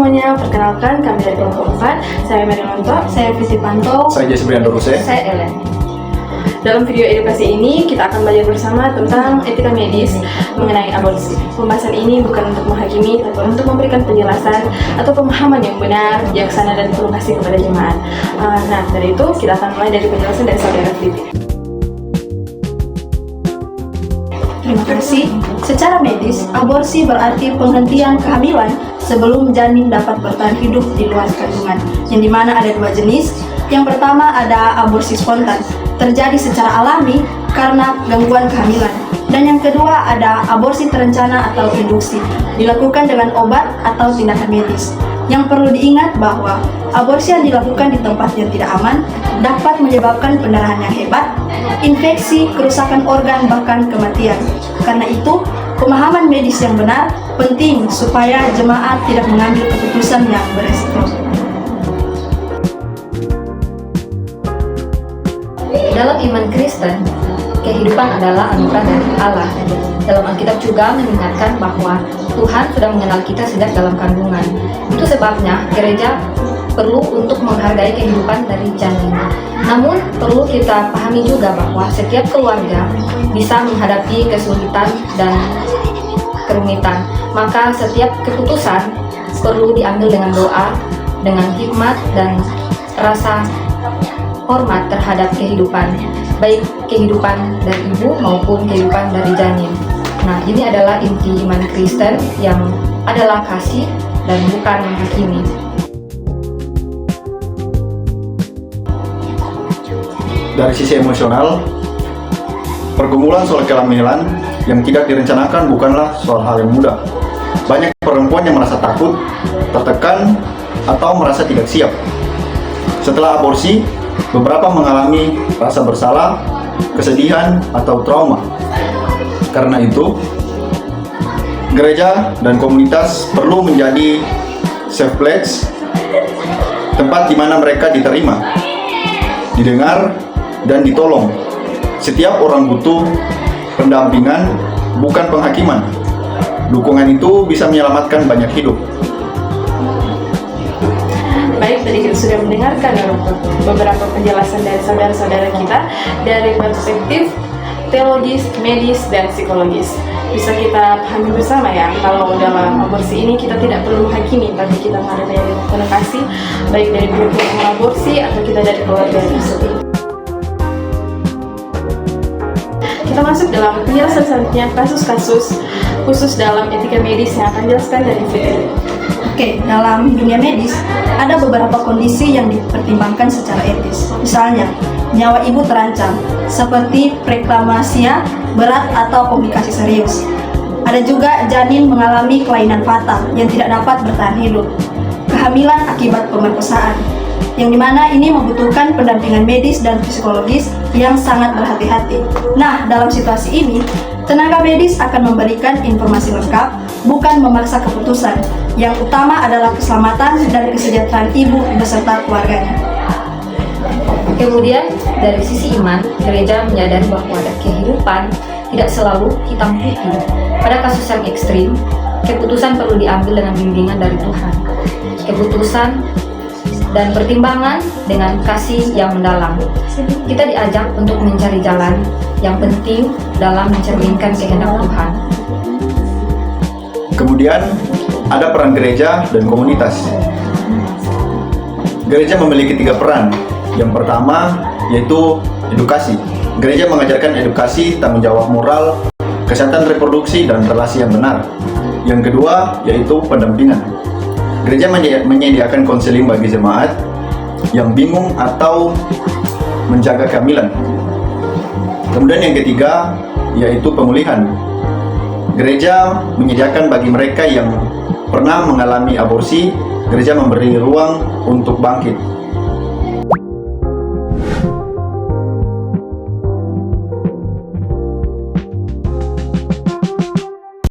semuanya, perkenalkan kami dari kelompok 4. Saya Mary Lonto, saya Visi Panto, saya Jesse Briandoruse, saya Ellen. Dalam video edukasi ini, kita akan belajar bersama tentang etika medis mengenai aborsi. Pembahasan ini bukan untuk menghakimi, tapi untuk memberikan penjelasan atau pemahaman yang benar, bijaksana, dan penuh kasih kepada jemaat. Nah, dari itu kita akan mulai dari penjelasan dari saudara Fitri. Terima kasih. Secara medis, aborsi berarti penghentian kehamilan sebelum janin dapat bertahan hidup di luar kandungan, yang dimana ada dua jenis. Yang pertama ada aborsi spontan, terjadi secara alami karena gangguan kehamilan. Dan yang kedua ada aborsi terencana atau induksi, dilakukan dengan obat atau tindakan medis. Yang perlu diingat bahwa aborsi yang dilakukan di tempat yang tidak aman dapat menyebabkan pendarahan yang hebat, infeksi, kerusakan organ, bahkan kematian. Karena itu, pemahaman medis yang benar penting supaya jemaat tidak mengambil keputusan yang beresiko. Dalam iman Kristen, kehidupan adalah anugerah dari Allah. Dalam Alkitab juga mengingatkan bahwa Tuhan sudah mengenal kita sejak dalam kandungan. Itu sebabnya gereja perlu untuk menghargai kehidupan dari janin. Namun perlu kita pahami juga bahwa setiap keluarga bisa menghadapi kesulitan dan kerumitan. Maka setiap keputusan perlu diambil dengan doa, dengan hikmat dan rasa hormat terhadap kehidupan, baik kehidupan dari ibu maupun kehidupan dari janin. Nah, ini adalah inti iman Kristen yang adalah kasih dan bukan menghakimi. Dari sisi emosional, pergumulan soal kehamilan yang tidak direncanakan bukanlah soal hal yang mudah. Banyak perempuan yang merasa takut, tertekan, atau merasa tidak siap. Setelah aborsi, beberapa mengalami rasa bersalah, kesedihan, atau trauma. Karena itu, gereja dan komunitas perlu menjadi safe place, tempat di mana mereka diterima, didengar, dan ditolong. Setiap orang butuh pendampingan, bukan penghakiman. Dukungan itu bisa menyelamatkan banyak hidup. Baik, tadi kita sudah mendengarkan beberapa penjelasan dari saudara-saudara kita dari perspektif teologis, medis, dan psikologis. Bisa kita pahami bersama ya, kalau dalam aborsi ini kita tidak perlu menghakimi, tapi kita menghargai penuh kasih, baik dari pihak yang mengaborsi atau kita dari keluarga tersebut. Kita masuk dalam penjelasan selanjutnya, kasus-kasus khusus dalam etika medis yang akan dijelaskan dari Fitri. Oke, dalam dunia medis, ada beberapa kondisi yang dipertimbangkan secara etis. Misalnya, nyawa ibu terancam, seperti preeklampsia berat atau komplikasi serius. Ada juga janin mengalami kelainan fatal yang tidak dapat bertahan hidup. Kehamilan akibat pemerkosaan, yang dimana ini membutuhkan pendampingan medis dan psikologis yang sangat berhati-hati. Nah, dalam situasi ini, tenaga medis akan memberikan informasi lengkap, bukan memaksa keputusan. Yang utama adalah keselamatan dan kesejahteraan ibu beserta keluarganya. Kemudian, dari sisi iman, gereja menyadari bahwa kehidupan tidak selalu hitam putih. Pada kasus yang ekstrim, keputusan perlu diambil dengan bimbingan dari Tuhan. Keputusan dan pertimbangan dengan kasih yang mendalam. Kita diajak untuk mencari jalan yang penting dalam mencerminkan kehendak Tuhan. Kemudian, ada peran gereja dan komunitas. Gereja memiliki 3 peran. Yang pertama yaitu edukasi. Gereja mengajarkan edukasi, tanggung jawab moral, kesehatan reproduksi, dan relasi yang benar. Yang kedua yaitu pendampingan. Gereja menyediakan konseling bagi jemaat yang bingung atau menjaga kehamilan. Kemudian yang ketiga yaitu pemulihan. Gereja menyediakan bagi mereka yang pernah mengalami aborsi, gereja memberi ruang untuk bangkit.